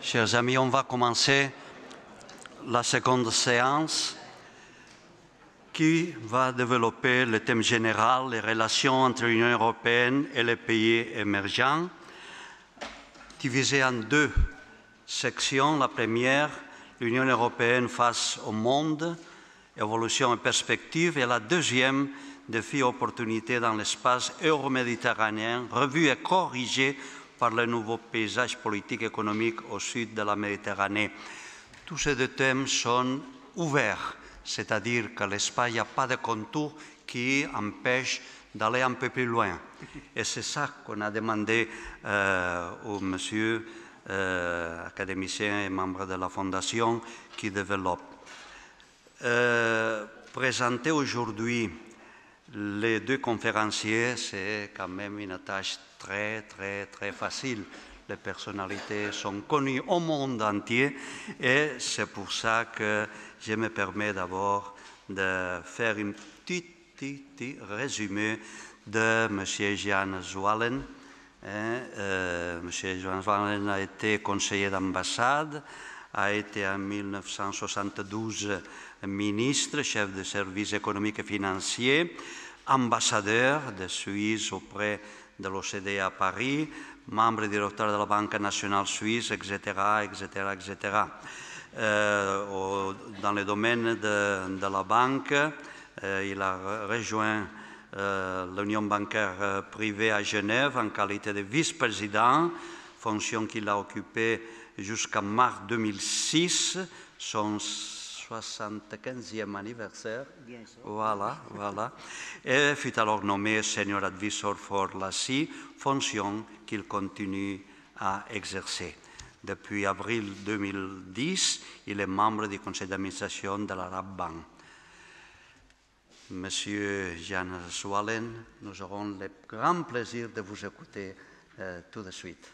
Chers amis, on va commencer la seconde séance qui va développer le thème général, les relations entre l'Union européenne et les pays émergents, divisé en deux sections. La première, l'Union européenne face au monde, évolution et perspective, et la deuxième, défis et opportunités dans l'espace euro-méditerranéen, revue et corrigée par le nouveau paysage politique et économique au sud de la Méditerranée. Tous ces deux thèmes sont ouverts, c'est-à-dire que l'espace, il n'y a pas de contour qui empêche d'aller un peu plus loin. Et c'est ça qu'on a demandé au monsieur académicien et membre de la Fondation qui développe. Présenter aujourd'hui les deux conférenciers, c'est quand même une tâche très facile. Les personnalités sont connues au monde entier et c'est pour ça que je me permets d'abord de faire un petit résumé de M. Jan Zwalen. M. Jan Zwalen a été conseiller d'ambassade, a été en 1972 ministre, chef de service économique et financier, ambassadeur de Suisse auprès de l'OCDE à Paris, membre directeur de la Banque nationale suisse, etc. Dans le domaine de la banque, il a rejoint l'Union bancaire privée à Genève en qualité de vice-président, fonction qu'il a occupée jusqu'en mars 2006, son 75e anniversaire. Voilà. Et fut alors nommé Senior Advisor for l'ACI, fonction qu'il continue à exercer. Depuis avril 2010, il est membre du conseil d'administration de la Rabobank. Monsieur Jan Zwalen, nous aurons le grand plaisir de vous écouter tout de suite.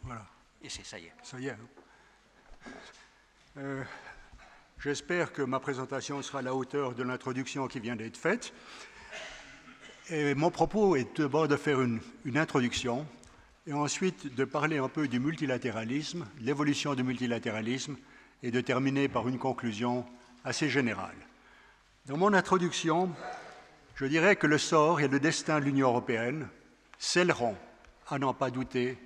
Voilà. Ici, ça y est. Ça y est. J'espère que ma présentation sera à la hauteur de l'introduction qui vient d'être faite. Et mon propos est d'abord de faire une introduction et ensuite de parler un peu du multilatéralisme, de l'évolution du multilatéralisme et de terminer par une conclusion assez générale. Dans mon introduction, je dirais que le sort et le destin de l'Union européenne scelleront, à n'en pas douter,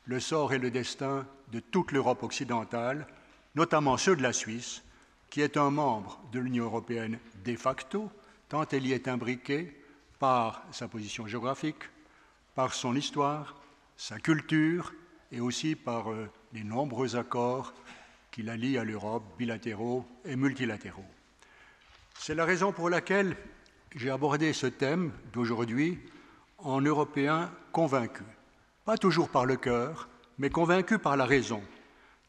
le sort et le destin de toute l'Europe occidentale, notamment ceux de la Suisse, qui est un membre de l'Union européenne de facto, tant elle y est imbriquée par sa position géographique, par son histoire, sa culture et aussi par les nombreux accords qui la lient à l'Europe, bilatéraux et multilatéraux. C'est la raison pour laquelle j'ai abordé ce thème d'aujourd'hui en Européen convaincu. Pas toujours par le cœur, mais convaincu par la raison.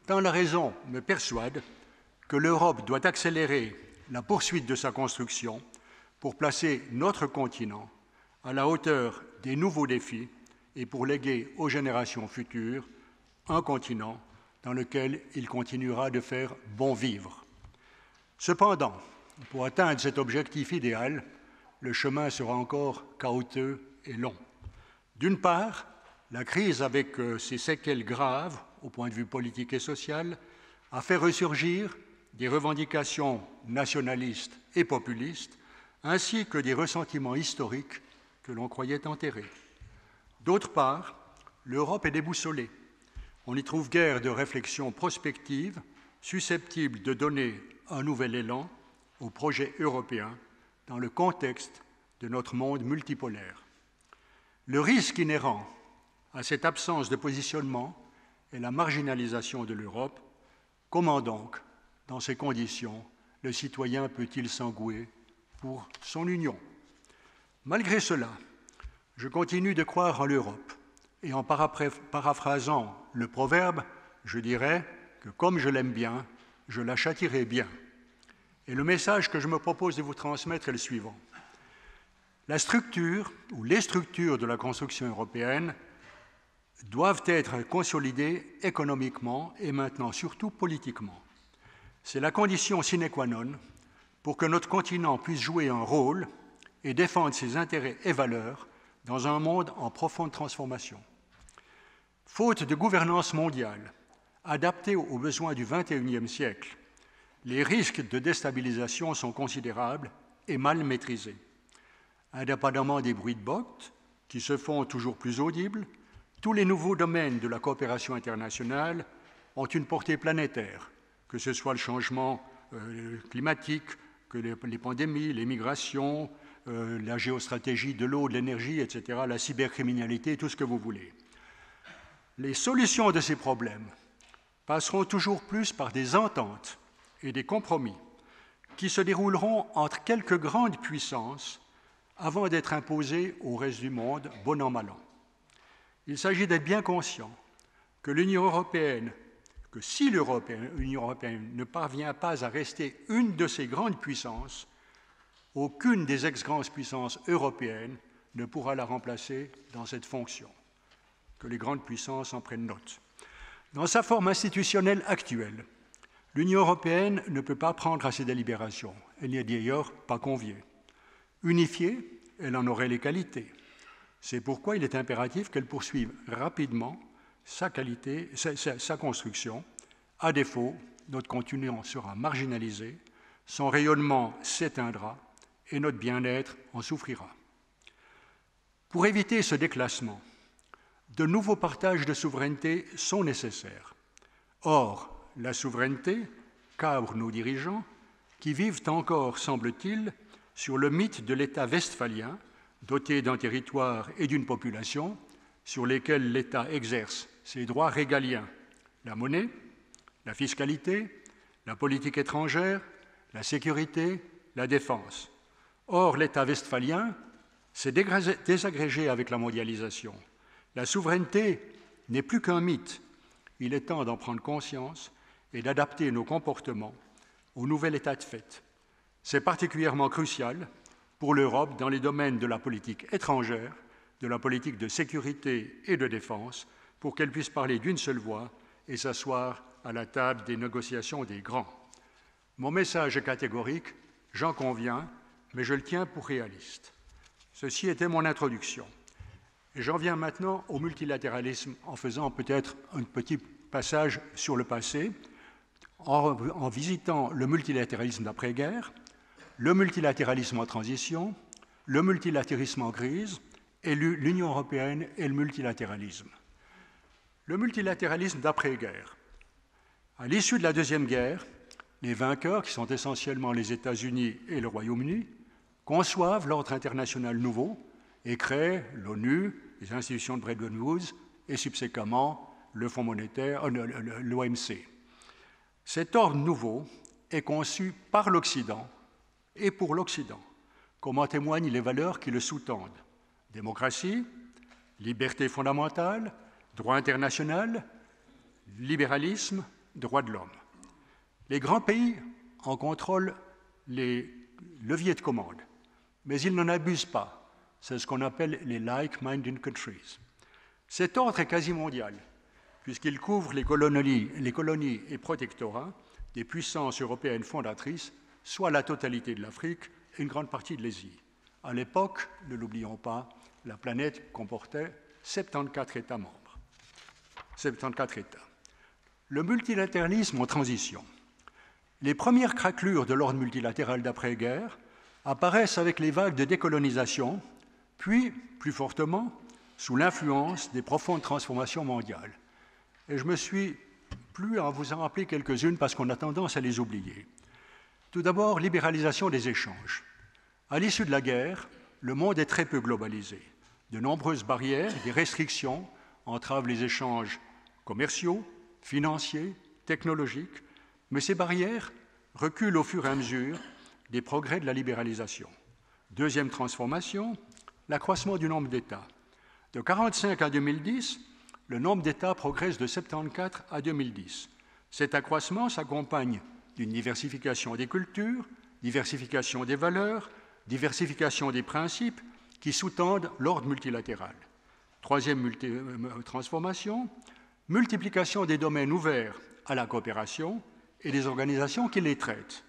Tant la raison me persuade que l'Europe doit accélérer la poursuite de sa construction pour placer notre continent à la hauteur des nouveaux défis et pour léguer aux générations futures un continent dans lequel il continuera de faire bon vivre. Cependant, pour atteindre cet objectif idéal, le chemin sera encore chaotique et long. D'une part, la crise, avec ses séquelles graves au point de vue politique et social, a fait ressurgir des revendications nationalistes et populistes, ainsi que des ressentiments historiques que l'on croyait enterrés. D'autre part, l'Europe est déboussolée. On n'y trouve guère de réflexion prospective susceptible de donner un nouvel élan au projet européen dans le contexte de notre monde multipolaire. Le risque inhérent à cette absence de positionnement est la marginalisation de l'Europe. Comment donc, dans ces conditions, le citoyen peut-il s'engouer pour son union? Malgré cela, je continue de croire en l'Europe et en paraphrasant le proverbe, je dirais que comme je l'aime bien, je la châtierai bien. Et le message que je me propose de vous transmettre est le suivant. La structure ou les structures de la construction européenne doivent être consolidées économiquement et maintenant surtout politiquement. C'est la condition sine qua non pour que notre continent puisse jouer un rôle et défendre ses intérêts et valeurs dans un monde en profonde transformation. Faute de gouvernance mondiale adaptée aux besoins du XXIe siècle, les risques de déstabilisation sont considérables et mal maîtrisés. Indépendamment des bruits de bottes qui se font toujours plus audibles, tous les nouveaux domaines de la coopération internationale ont une portée planétaire, que ce soit le changement climatique, que les pandémies, les migrations, la géostratégie de l'eau, de l'énergie, etc., la cybercriminalité, tout ce que vous voulez. Les solutions de ces problèmes passeront toujours plus par des ententes et des compromis qui se dérouleront entre quelques grandes puissances avant d'être imposées au reste du monde, bon an, mal an. Il s'agit d'être bien conscient que l'Union européenne, que si l'Union européenne ne parvient pas à rester une de ces grandes puissances, aucune des ex-grandes puissances européennes ne pourra la remplacer dans cette fonction. Que les grandes puissances en prennent note. Dans sa forme institutionnelle actuelle, l'Union européenne ne peut pas prendre à ses délibérations. Elle n'y est d'ailleurs pas conviée. Unifiée, elle en aurait les qualités. C'est pourquoi il est impératif qu'elle poursuive rapidement sa construction. À défaut, notre continent sera marginalisé, son rayonnement s'éteindra et notre bien-être en souffrira. Pour éviter ce déclassement, de nouveaux partages de souveraineté sont nécessaires. Or, la souveraineté cabre nos dirigeants qui vivent encore, semble-t-il, sur le mythe de l'État westphalien, doté d'un territoire et d'une population, sur lesquels l'État exerce ses droits régaliens, la monnaie, la fiscalité, la politique étrangère, la sécurité, la défense. Or, l'État westphalien s'est désagrégé avec la mondialisation. La souveraineté n'est plus qu'un mythe. Il est temps d'en prendre conscience et d'adapter nos comportements au nouvel état de fait. C'est particulièrement crucial pour l'Europe dans les domaines de la politique étrangère, de la politique de sécurité et de défense, pour qu'elle puisse parler d'une seule voix et s'asseoir à la table des négociations des grands. Mon message est catégorique, j'en conviens, mais je le tiens pour réaliste. Ceci était mon introduction. Et j'en viens maintenant au multilatéralisme en faisant peut-être un petit passage sur le passé, en visitant le multilatéralisme d'après-guerre, le multilatéralisme en transition, le multilatéralisme en crise, et l'Union européenne et le multilatéralisme. Le multilatéralisme d'après-guerre. À l'issue de la Deuxième Guerre, les vainqueurs, qui sont essentiellement les États-Unis et le Royaume-Uni, conçoivent l'ordre international nouveau et créent l'ONU, les institutions de Bretton Woods et subséquemment le Fonds monétaire, l'OMC. Cet ordre nouveau est conçu par l'Occident et pour l'Occident, comme en témoignent les valeurs qui le sous-tendent. Démocratie, liberté fondamentale, droit international, libéralisme, droits de l'homme. Les grands pays en contrôlent les leviers de commande, mais ils n'en abusent pas. C'est ce qu'on appelle les like-minded countries. Cet ordre est quasi mondial, puisqu'il couvre les colonies et protectorats des puissances européennes fondatrices, soit la totalité de l'Afrique et une grande partie de l'Asie. À l'époque, ne l'oublions pas, la planète comportait 74 États membres. 74 États. Le multilatéralisme en transition. Les premières craquelures de l'ordre multilatéral d'après-guerre apparaissent avec les vagues de décolonisation, puis, plus fortement, sous l'influence des profondes transformations mondiales. Et je me suis plu à vous en rappeler quelques-unes parce qu'on a tendance à les oublier. Tout d'abord, libéralisation des échanges. À l'issue de la guerre, le monde est très peu globalisé. De nombreuses barrières, des restrictions entravent les échanges commerciaux, financiers, technologiques, mais ces barrières reculent au fur et à mesure des progrès de la libéralisation. Deuxième transformation, l'accroissement du nombre d'États. De 1945 à 2010, le nombre d'États progresse de 74 à 2010. Cet accroissement s'accompagne d'une diversification des cultures, diversification des valeurs, diversification des principes qui sous-tendent l'ordre multilatéral. Troisième transformation, multiplication des domaines ouverts à la coopération et des organisations qui les traitent.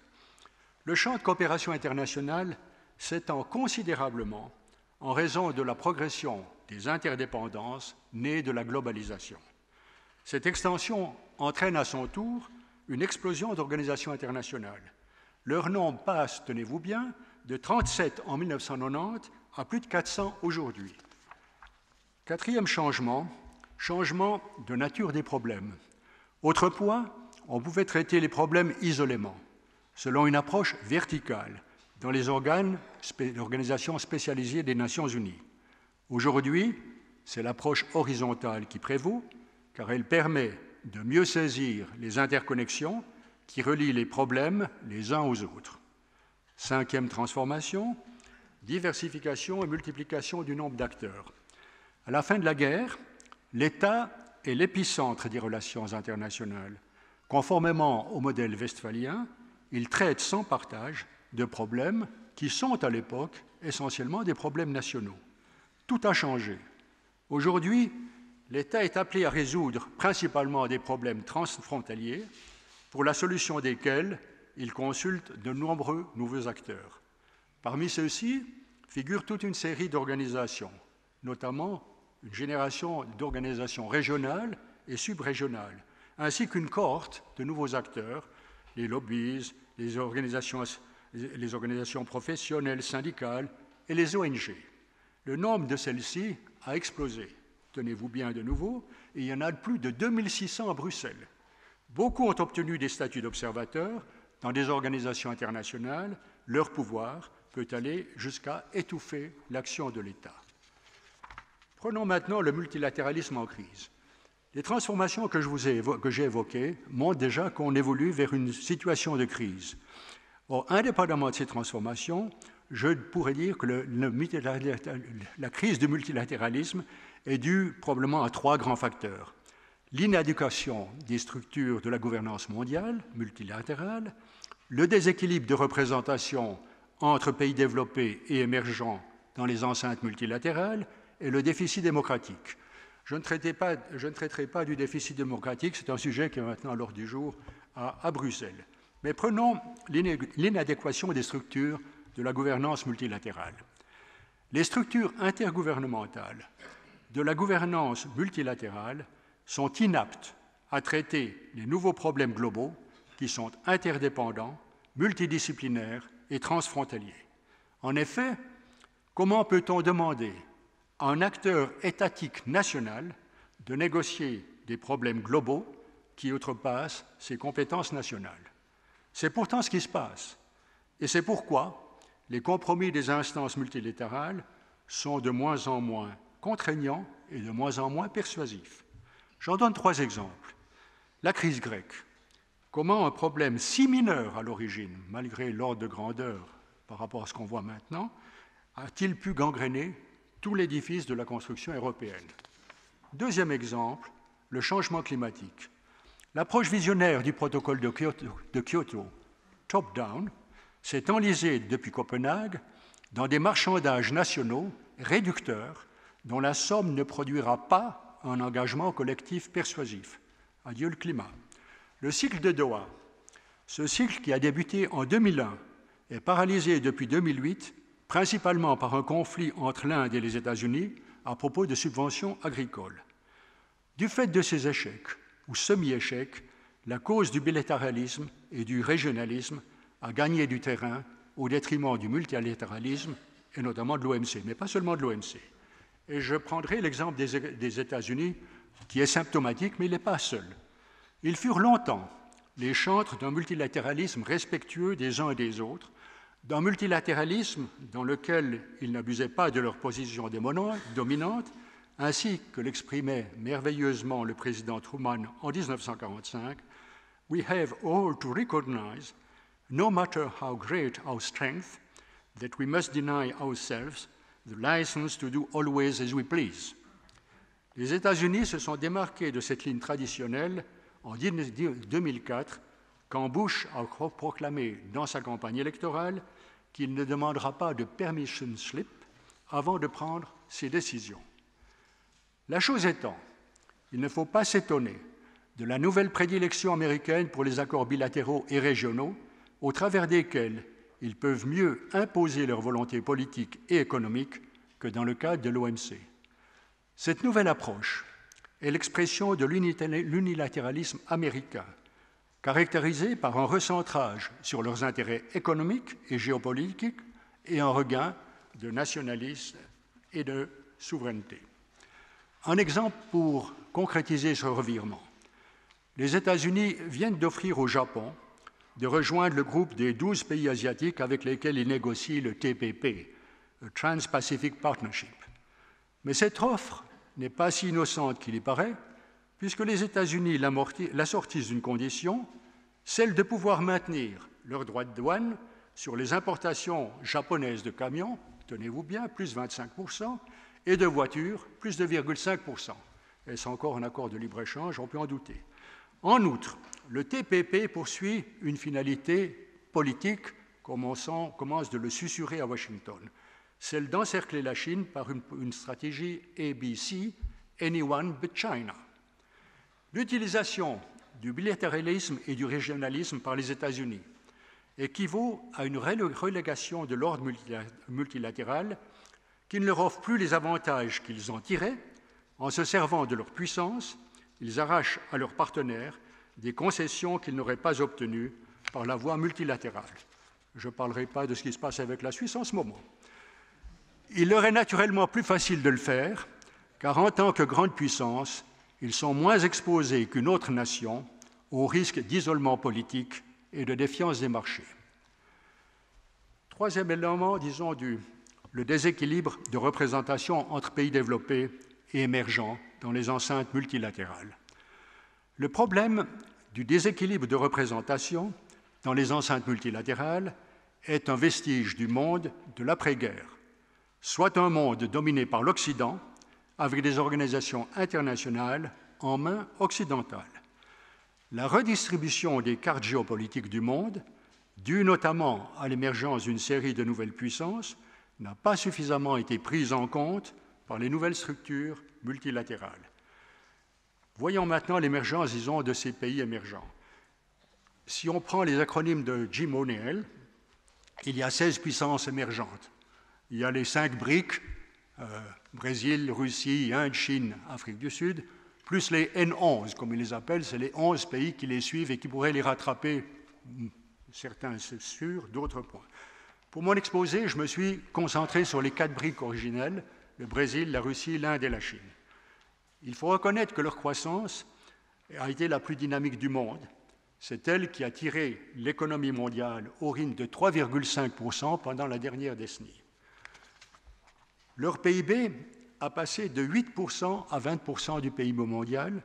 Le champ de coopération internationale s'étend considérablement en raison de la progression des interdépendances nées de la globalisation. Cette extension entraîne à son tour une explosion d'organisations internationales. Leur nombre passe, tenez-vous bien, de 37 en 1990 à plus de 400 aujourd'hui. Quatrième changement, changement de nature des problèmes. Autrefois, on pouvait traiter les problèmes isolément, selon une approche verticale, dans les organisations spécialisées des Nations Unies. Aujourd'hui, c'est l'approche horizontale qui prévaut, car elle permet de mieux saisir les interconnexions qui relient les problèmes les uns aux autres. Cinquième transformation, diversification et multiplication du nombre d'acteurs. À la fin de la guerre, l'État est l'épicentre des relations internationales. Conformément au modèle westphalien, il traite sans partage de problèmes qui sont à l'époque essentiellement des problèmes nationaux. Tout a changé. Aujourd'hui, l'État est appelé à résoudre principalement des problèmes transfrontaliers pour la solution desquels il consulte de nombreux nouveaux acteurs. Parmi ceux-ci figure toute une série d'organisations, notamment une génération d'organisations régionales et subrégionales, ainsi qu'une cohorte de nouveaux acteurs, les lobbies, les organisations professionnelles, syndicales et les ONG. Le nombre de celles-ci a explosé. Tenez-vous bien de nouveau, et il y en a plus de 2600 à Bruxelles. Beaucoup ont obtenu des statuts d'observateurs dans des organisations internationales. Leur pouvoir peut aller jusqu'à étouffer l'action de l'État. Prenons maintenant le multilatéralisme en crise. Les transformations que j'ai évoquées montrent déjà qu'on évolue vers une situation de crise. Or, indépendamment de ces transformations, je pourrais dire que la crise du multilatéralisme est due probablement à trois grands facteurs. L'inadéquation des structures de la gouvernance mondiale, multilatérale, le déséquilibre de représentation entre pays développés et émergents dans les enceintes multilatérales et le déficit démocratique. Je ne traiterai pas du déficit démocratique, c'est un sujet qui est maintenant à l'ordre du jour à Bruxelles. Mais prenons l'inadéquation des structures de la gouvernance multilatérale. Les structures intergouvernementales de la gouvernance multilatérale sont inaptes à traiter les nouveaux problèmes globaux qui sont interdépendants, multidisciplinaires et transfrontaliers. En effet, comment peut-on demander à un acteur étatique national de négocier des problèmes globaux qui outrepassent ses compétences nationales? C'est pourtant ce qui se passe, et c'est pourquoi les compromis des instances multilatérales sont de moins en moins contraignants et de moins en moins persuasifs. J'en donne trois exemples. La crise grecque. Comment un problème si mineur à l'origine, malgré l'ordre de grandeur par rapport à ce qu'on voit maintenant, a-t-il pu gangréner tout l'édifice de la construction européenne? Deuxième exemple, le changement climatique. L'approche visionnaire du protocole de Kyoto, top-down, s'est enlisée depuis Copenhague dans des marchandages nationaux réducteurs dont la somme ne produira pas un engagement collectif persuasif. Adieu le climat. Le cycle de Doha, ce cycle qui a débuté en 2001, est paralysé depuis 2008, principalement par un conflit entre l'Inde et les États-Unis à propos de subventions agricoles. Du fait de ces échecs, ou semi-échecs, la cause du bilatéralisme et du régionalisme a gagné du terrain au détriment du multilatéralisme et notamment de l'OMC, mais pas seulement de l'OMC. Et je prendrai l'exemple des États-Unis, qui est symptomatique, mais il n'est pas seul. Ils furent longtemps les chantres d'un multilatéralisme respectueux des uns et des autres, d'un multilatéralisme dans lequel ils n'abusaient pas de leur position dominante, ainsi que l'exprimait merveilleusement le président Truman en 1945, « We have all to recognize, no matter how great our strength, that we must deny ourselves the license to do always as we please. » Les États-Unis se sont démarqués de cette ligne traditionnelle en 2004, quand Bush a proclamé dans sa campagne électorale qu'il ne demandera pas de permission slip avant de prendre ses décisions. La chose étant, il ne faut pas s'étonner de la nouvelle prédilection américaine pour les accords bilatéraux et régionaux, au travers desquels ils peuvent mieux imposer leur volonté politique et économique que dans le cadre de l'OMC. Cette nouvelle approche est l'expression de l'unilatéralisme américain, caractérisé par un recentrage sur leurs intérêts économiques et géopolitiques et un regain de nationalisme et de souveraineté. Un exemple pour concrétiser ce revirement. Les États-Unis viennent d'offrir au Japon de rejoindre le groupe des 12 pays asiatiques avec lesquels ils négocient le TPP, le Trans-Pacific Partnership. Mais cette offre n'est pas si innocente qu'il y paraît, puisque les États-Unis l'assortissent d'une condition, celle de pouvoir maintenir leurs droits de douane sur les importations japonaises de camions, tenez-vous bien, plus 25%, et de voitures, plus 2,5%. Est-ce encore un accord de libre-échange? On peut en douter. En outre, le TPP poursuit une finalité politique, comme on commence de le susurrer à Washington, celle d'encercler la Chine par une stratégie ABC, Anyone but China. L'utilisation du bilatéralisme et du régionalisme par les États-Unis équivaut à une relégation de l'ordre multilatéral qui ne leur offre plus les avantages qu'ils en tiraient. En se servant de leur puissance, ils arrachent à leurs partenaires des concessions qu'ils n'auraient pas obtenues par la voie multilatérale. Je ne parlerai pas de ce qui se passe avec la Suisse en ce moment. Il leur est naturellement plus facile de le faire, car en tant que grande puissance, ils sont moins exposés qu'une autre nation au risque d'isolement politique et de défiance des marchés. Troisième élément, disons, le déséquilibre de représentation entre pays développés et émergents dans les enceintes multilatérales. Le problème du déséquilibre de représentation dans les enceintes multilatérales est un vestige du monde de l'après-guerre, soit un monde dominé par l'Occident, avec des organisations internationales en main occidentale. La redistribution des cartes géopolitiques du monde, due notamment à l'émergence d'une série de nouvelles puissances, n'a pas suffisamment été prise en compte par les nouvelles structures multilatérales. Voyons maintenant l'émergence, disons, de ces pays émergents. Si on prend les acronymes de Jim O'Neill, il y a 16 puissances émergentes. Il y a les 5 BRIC, Brésil, Russie, Inde, Chine, Afrique du Sud, plus les N11, comme ils les appellent, c'est les 11 pays qui les suivent et qui pourraient les rattraper, certains c'est sûr, d'autres points. Pour mon exposé, je me suis concentré sur les 4 BRIC originels, le Brésil, la Russie, l'Inde et la Chine. Il faut reconnaître que leur croissance a été la plus dynamique du monde. C'est elle qui a tiré l'économie mondiale au rythme de 3,5% pendant la dernière décennie. Leur PIB a passé de 8% à 20% du PIB mondial.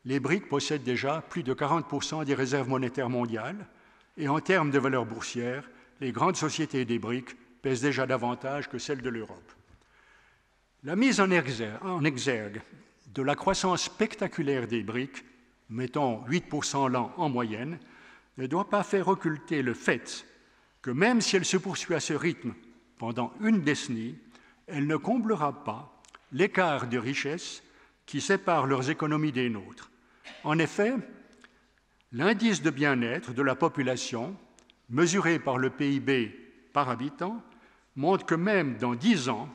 Les BRIC possèdent déjà plus de 40% des réserves monétaires mondiales. Et en termes de valeur boursière, les grandes sociétés des BRIC pèsent déjà davantage que celles de l'Europe. La mise en exergue de la croissance spectaculaire des BRIC, mettons 8% l'an en moyenne, ne doit pas faire occulter le fait que même si elle se poursuit à ce rythme pendant une décennie, elle ne comblera pas l'écart de richesse qui sépare leurs économies des nôtres. En effet, l'indice de bien-être de la population, mesuré par le PIB par habitant, montre que même dans 10 ans,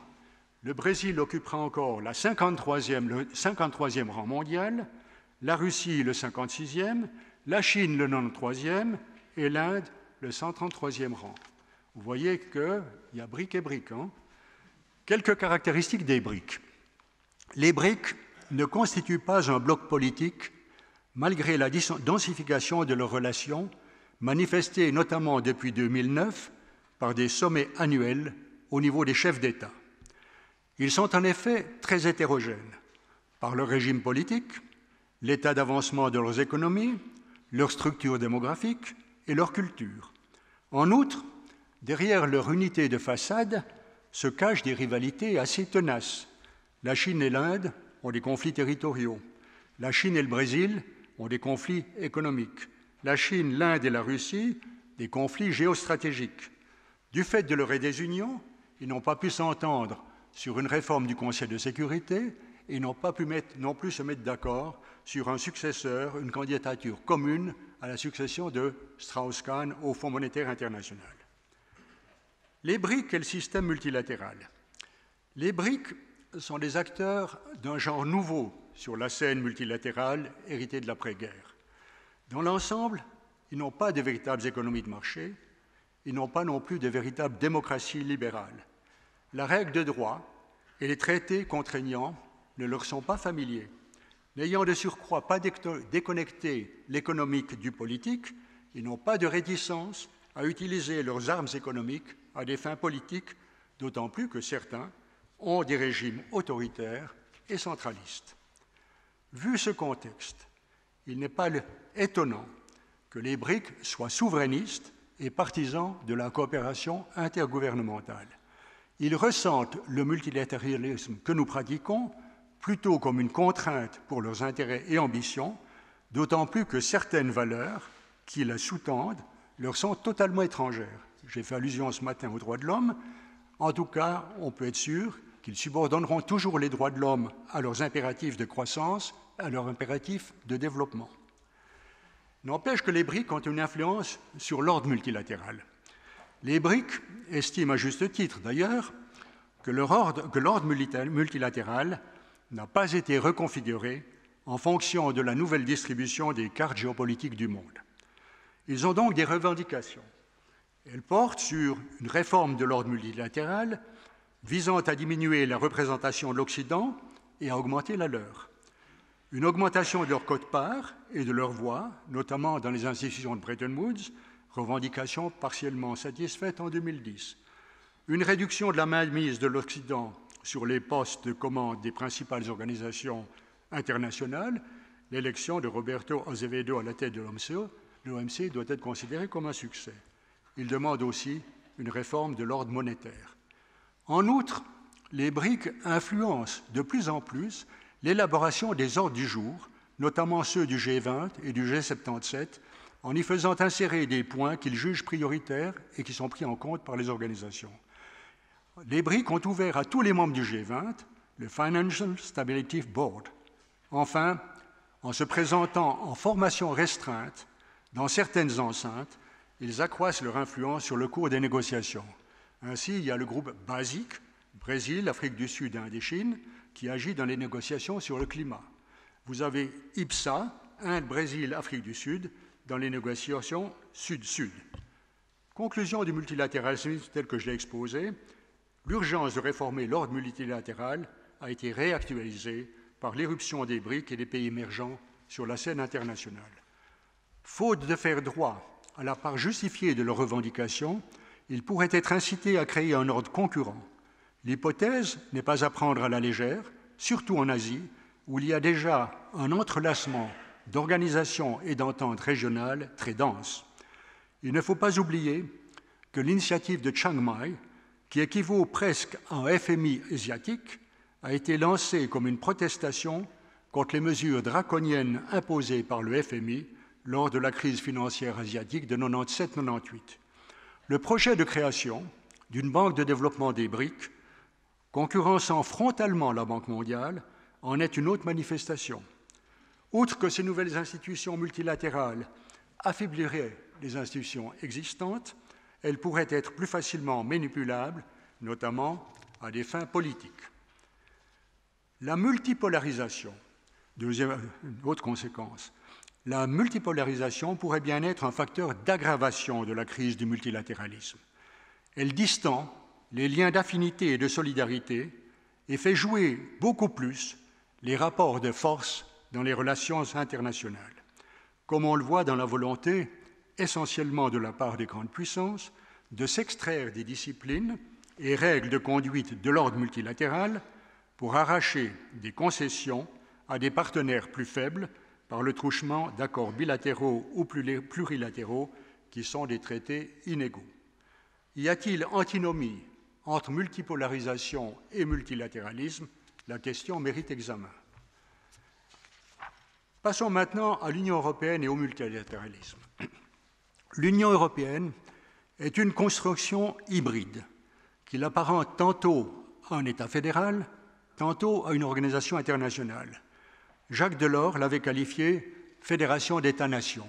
le Brésil occupera encore le 53e rang mondial, la Russie le 56e, la Chine le 93e et l'Inde le 133e rang. Vous voyez qu'il y a briques et briques. Quelques caractéristiques des BRIC. Les BRIC ne constituent pas un bloc politique malgré la densification de leurs relations, manifestée notamment depuis 2009 par des sommets annuels au niveau des chefs d'État. Ils sont en effet très hétérogènes par leur régime politique, l'état d'avancement de leurs économies, leur structure démographique et leur culture. En outre, derrière leur unité de façade se cachent des rivalités assez tenaces. La Chine et l'Inde ont des conflits territoriaux. La Chine et le Brésil ont des conflits économiques. La Chine, l'Inde et la Russie, des conflits géostratégiques. Du fait de leur désunion, ils n'ont pas pu s'entendre sur une réforme du Conseil de sécurité et n'ont pas pu non plus se mettre d'accord sur un successeur, une candidature commune à la succession de Strauss-Kahn au Fonds monétaire international. Les BRIC et le système multilatéral. Les BRIC sont des acteurs d'un genre nouveau sur la scène multilatérale héritée de l'après-guerre. Dans l'ensemble, ils n'ont pas de véritables économies de marché, ils n'ont pas non plus de véritables démocraties libérales. La règle de droit et les traités contraignants ne leur sont pas familiers. N'ayant de surcroît pas déconnecté l'économique du politique, ils n'ont pas de réticence à utiliser leurs armes économiques à des fins politiques, d'autant plus que certains ont des régimes autoritaires et centralistes. Vu ce contexte, il n'est pas étonnant que les BRIC soient souverainistes et partisans de la coopération intergouvernementale. Ils ressentent le multilatéralisme que nous pratiquons plutôt comme une contrainte pour leurs intérêts et ambitions, d'autant plus que certaines valeurs qui la sous-tendent leur sont totalement étrangères. J'ai fait allusion ce matin aux droits de l'homme. En tout cas, on peut être sûr qu'ils subordonneront toujours les droits de l'homme à leurs impératifs de croissance, à leurs impératifs de développement. N'empêche que les BRIC ont une influence sur l'ordre multilatéral. Les BRIC estiment à juste titre, d'ailleurs, que l'ordre multilatéral n'a pas été reconfiguré en fonction de la nouvelle distribution des cartes géopolitiques du monde. Ils ont donc des revendications. Elles portent sur une réforme de l'ordre multilatéral visant à diminuer la représentation de l'Occident et à augmenter la leur. Une augmentation de leur quote-part et de leur voix, notamment dans les institutions de Bretton Woods, revendication partiellement satisfaite en 2010. Une réduction de la mainmise de l'Occident sur les postes de commande des principales organisations internationales, l'élection de Roberto Azevedo à la tête de l'OMC doit être considérée comme un succès. Il demande aussi une réforme de l'ordre monétaire. En outre, les BRIC influencent de plus en plus l'élaboration des ordres du jour, notamment ceux du G20 et du G77, en y faisant insérer des points qu'ils jugent prioritaires et qui sont pris en compte par les organisations. Les BRIC ont ouvert à tous les membres du G20 le Financial Stability Board. Enfin, en se présentant en formation restreinte dans certaines enceintes, ils accroissent leur influence sur le cours des négociations. Ainsi, il y a le groupe BASIC, Brésil, Afrique du Sud, Inde et Chine, qui agit dans les négociations sur le climat. Vous avez IPSA, Inde, Brésil, Afrique du Sud, dans les négociations Sud-Sud. Conclusion du multilatéralisme tel que je l'ai exposé, l'urgence de réformer l'ordre multilatéral a été réactualisée par l'éruption des BRIC et des pays émergents sur la scène internationale. Faute de faire droit à la part justifiée de leurs revendications, ils pourraient être incités à créer un ordre concurrent. L'hypothèse n'est pas à prendre à la légère, surtout en Asie, où il y a déjà un entrelacement d'organisations et d'ententes régionales très denses. Il ne faut pas oublier que l'initiative de Chiang Mai, qui équivaut presque à un FMI asiatique, a été lancée comme une protestation contre les mesures draconiennes imposées par le FMI lors de la crise financière asiatique de 97-98. Le projet de création d'une banque de développement des BRIC, concurrençant frontalement la Banque mondiale, en est une autre manifestation. Outre que ces nouvelles institutions multilatérales affaibliraient les institutions existantes, elles pourraient être plus facilement manipulables, notamment à des fins politiques. La multipolarisation, deuxième autre conséquence, la multipolarisation pourrait bien être un facteur d'aggravation de la crise du multilatéralisme. Elle distend les liens d'affinité et de solidarité et fait jouer beaucoup plus les rapports de force dans les relations internationales, comme on le voit dans la volonté, essentiellement de la part des grandes puissances, de s'extraire des disciplines et règles de conduite de l'ordre multilatéral pour arracher des concessions à des partenaires plus faibles par le truchement d'accords bilatéraux ou plurilatéraux qui sont des traités inégaux. Y a-t-il antinomie entre multipolarisation et multilatéralisme? La question mérite examen. Passons maintenant à l'Union européenne et au multilatéralisme. L'Union européenne est une construction hybride qui l'apparente tantôt à un État fédéral, tantôt à une organisation internationale. Jacques Delors l'avait qualifiée fédération d'États-nations.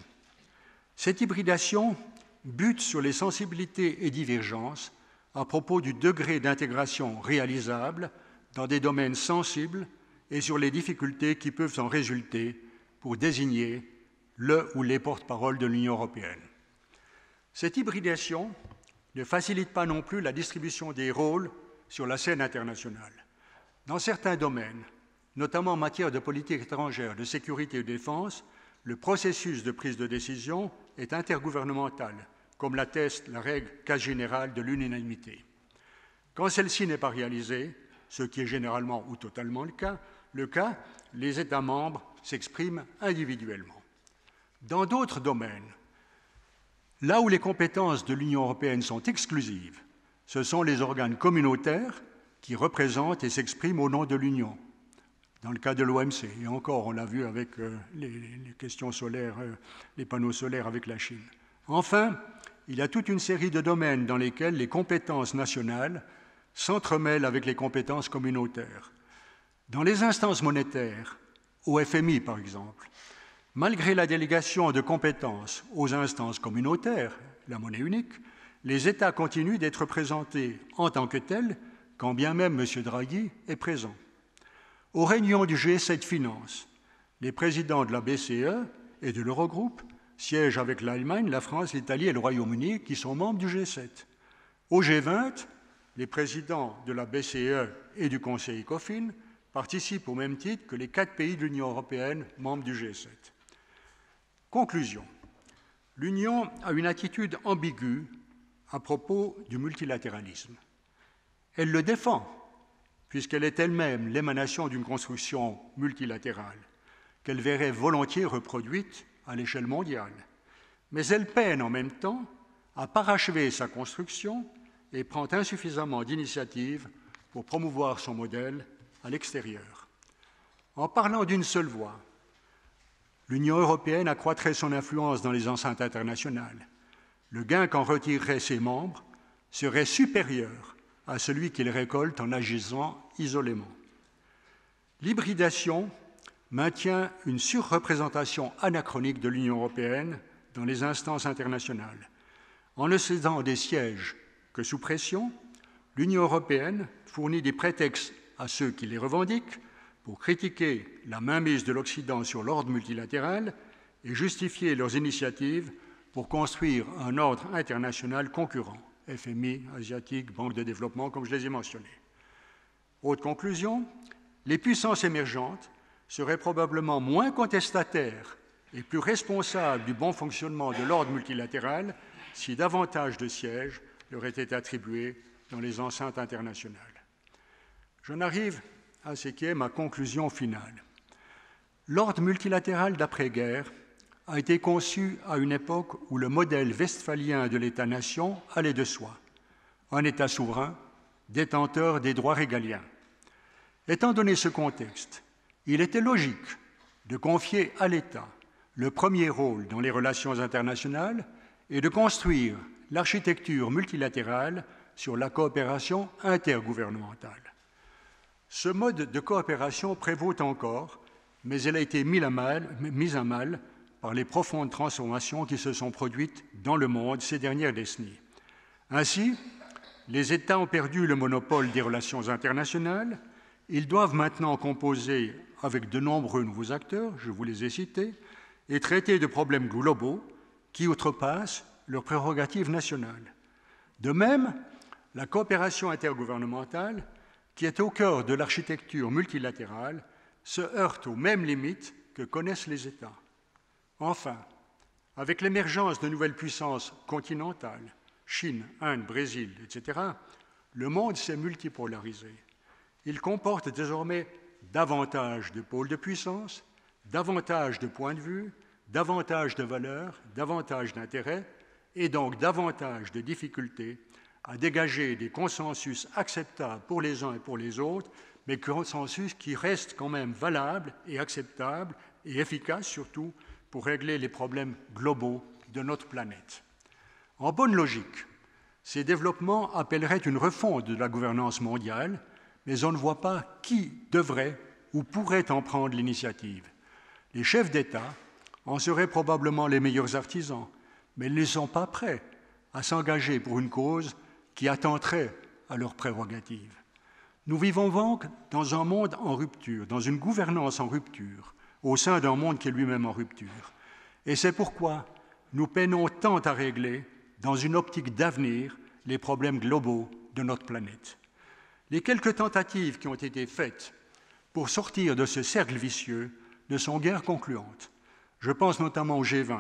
Cette hybridation bute sur les sensibilités et divergences à propos du degré d'intégration réalisable dans des domaines sensibles et sur les difficultés qui peuvent en résulter pour désigner le ou les porte-parole de l'Union européenne. Cette hybridation ne facilite pas non plus la distribution des rôles sur la scène internationale. Dans certains domaines, notamment en matière de politique étrangère, de sécurité et de défense, le processus de prise de décision est intergouvernemental, comme l'atteste la règle quasi générale de l'unanimité. Quand celle-ci n'est pas réalisée, ce qui est généralement ou totalement le cas, les États membres s'expriment individuellement. Dans d'autres domaines, là où les compétences de l'Union européenne sont exclusives, ce sont les organes communautaires qui représentent et s'expriment au nom de l'Union. Dans le cas de l'OMC, et encore, on l'a vu avec les questions solaires, les panneaux solaires avec la Chine. Enfin, il y a toute une série de domaines dans lesquels les compétences nationales s'entremêlent avec les compétences communautaires. Dans les instances monétaires, au FMI par exemple, malgré la délégation de compétences aux instances communautaires, la monnaie unique, les États continuent d'être représentés en tant que tels, quand bien même M. Draghi est présent. Aux réunions du G7 Finance, les présidents de la BCE et de l'Eurogroupe siègent avec l'Allemagne, la France, l'Italie et le Royaume-Uni, qui sont membres du G7. Au G20, les présidents de la BCE et du Conseil ECOFIN participent au même titre que les 4 pays de l'Union européenne, membres du G7. Conclusion. L'Union a une attitude ambiguë à propos du multilatéralisme. Elle le défend, puisqu'elle est elle-même l'émanation d'une construction multilatérale, qu'elle verrait volontiers reproduite à l'échelle mondiale. Mais elle peine en même temps à parachever sa construction et prend insuffisamment d'initiatives pour promouvoir son modèle à l'extérieur. En parlant d'une seule voix, l'Union européenne accroîtrait son influence dans les enceintes internationales. Le gain qu'en retireraient ses membres serait supérieur à celui qu'ils récoltent en agissant isolément. L'hybridation maintient une surreprésentation anachronique de l'Union européenne dans les instances internationales. En ne cédant des sièges que sous pression, l'Union européenne fournit des prétextes à ceux qui les revendiquent pour critiquer la mainmise de l'Occident sur l'ordre multilatéral et justifier leurs initiatives pour construire un ordre international concurrent, FMI, asiatique, Banque de développement, comme je les ai mentionnés. Autre conclusion, les puissances émergentes seraient probablement moins contestataires et plus responsables du bon fonctionnement de l'ordre multilatéral si davantage de sièges leur étaient attribués dans les enceintes internationales. J'en arrive à ce qui est ma conclusion finale. L'ordre multilatéral d'après-guerre a été conçu à une époque où le modèle westphalien de l'État-nation allait de soi, un État souverain, détenteur des droits régaliens. Étant donné ce contexte, il était logique de confier à l'État le premier rôle dans les relations internationales et de construire l'architecture multilatérale sur la coopération intergouvernementale. Ce mode de coopération prévaut encore, mais elle a été mise à mal par les profondes transformations qui se sont produites dans le monde ces dernières décennies. Ainsi, les États ont perdu le monopole des relations internationales. Ils doivent maintenant composer avec de nombreux nouveaux acteurs, je vous les ai cités, et traiter de problèmes globaux qui outrepassent leurs prérogatives nationales. De même, la coopération intergouvernementale, qui est au cœur de l'architecture multilatérale, se heurte aux mêmes limites que connaissent les États. Enfin, avec l'émergence de nouvelles puissances continentales, Chine, Inde, Brésil, etc., le monde s'est multipolarisé. Il comporte désormais davantage de pôles de puissance, davantage de points de vue, davantage de valeurs, davantage d'intérêts et donc davantage de difficultés à dégager des consensus acceptables pour les uns et pour les autres, mais consensus qui restent quand même valables et acceptables et efficaces surtout pour régler les problèmes globaux de notre planète. En bonne logique, ces développements appelleraient une refonte de la gouvernance mondiale, mais on ne voit pas qui devrait ou pourrait en prendre l'initiative. Les chefs d'État en seraient probablement les meilleurs artisans, mais ils ne sont pas prêts à s'engager pour une cause qui attenteraient à leurs prérogatives. Nous vivons donc dans un monde en rupture, dans une gouvernance en rupture, au sein d'un monde qui est lui-même en rupture. Et c'est pourquoi nous peinons tant à régler, dans une optique d'avenir, les problèmes globaux de notre planète. Les quelques tentatives qui ont été faites pour sortir de ce cercle vicieux ne sont guère concluantes. Je pense notamment au G20,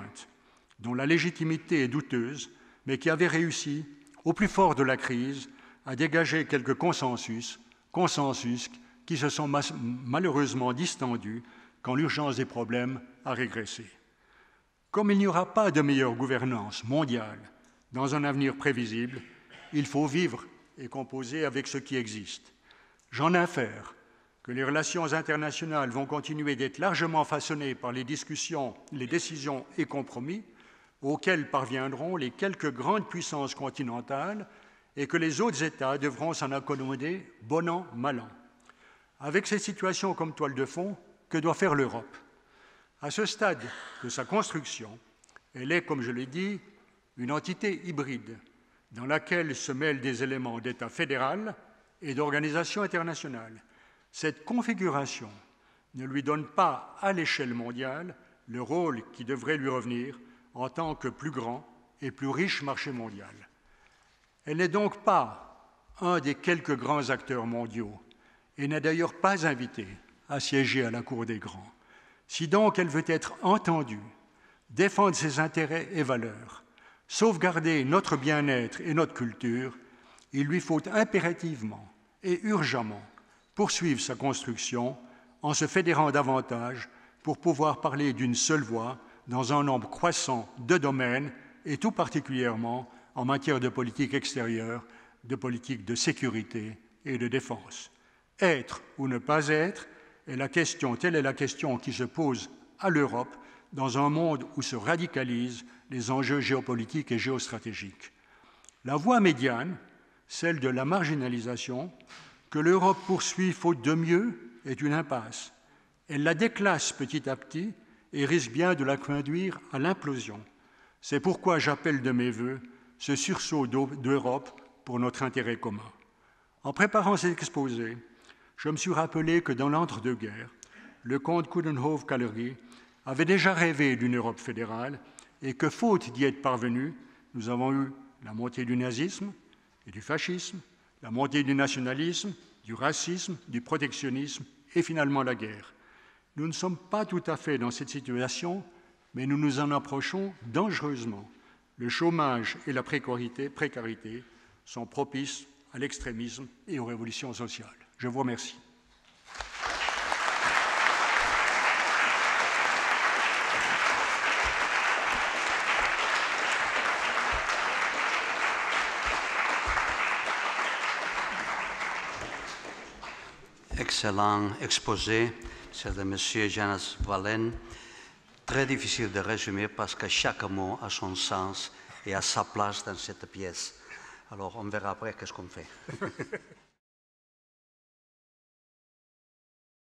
dont la légitimité est douteuse, mais qui avait réussi, au plus fort de la crise, à dégager quelques consensus qui se sont malheureusement distendus quand l'urgence des problèmes a régressé. Comme il n'y aura pas de meilleure gouvernance mondiale dans un avenir prévisible, il faut vivre et composer avec ce qui existe. J'en infère que les relations internationales vont continuer d'être largement façonnées par les discussions, les décisions et compromis auxquels parviendront les quelques grandes puissances continentales et que les autres États devront s'en accommoder bon an, mal an. Avec ces situations comme toile de fond, que doit faire l'Europe? À ce stade de sa construction, elle est, comme je l'ai dit, une entité hybride dans laquelle se mêlent des éléments d'État fédéral et d'organisation internationale. Cette configuration ne lui donne pas, à l'échelle mondiale, le rôle qui devrait lui revenir en tant que plus grand et plus riche marché mondial. Elle n'est donc pas un des quelques grands acteurs mondiaux et n'est d'ailleurs pas invitée à siéger à la cour des grands. Si donc elle veut être entendue, défendre ses intérêts et valeurs, sauvegarder notre bien-être et notre culture, il lui faut impérativement et urgemment poursuivre sa construction en se fédérant davantage pour pouvoir parler d'une seule voix dans un nombre croissant de domaines et tout particulièrement en matière de politique extérieure, de politique de sécurité et de défense. Être ou ne pas être est la question, telle est la question qui se pose à l'Europe dans un monde où se radicalisent les enjeux géopolitiques et géostratégiques. La voie médiane, celle de la marginalisation, que l'Europe poursuit faute de mieux, est une impasse. Elle la déclasse petit à petit et risque bien de la conduire à l'implosion. C'est pourquoi j'appelle de mes vœux ce sursaut d'Europe pour notre intérêt commun. En préparant cet exposé, je me suis rappelé que dans l'entre-deux-guerres, le comte Coudenhove-Kalergi avait déjà rêvé d'une Europe fédérale et que, faute d'y être parvenu, nous avons eu la montée du nazisme et du fascisme, la montée du nationalisme, du racisme, du protectionnisme et finalement la guerre. Nous ne sommes pas tout à fait dans cette situation, mais nous nous en approchons dangereusement. Le chômage et la précarité sont propices à l'extrémisme et aux révolutions sociales. Je vous remercie. Excellent exposé, c'est de M. Janos Valén. Très difficile de résumer parce que chaque mot a son sens et a sa place dans cette pièce. Alors, on verra après qu'est-ce qu'on fait.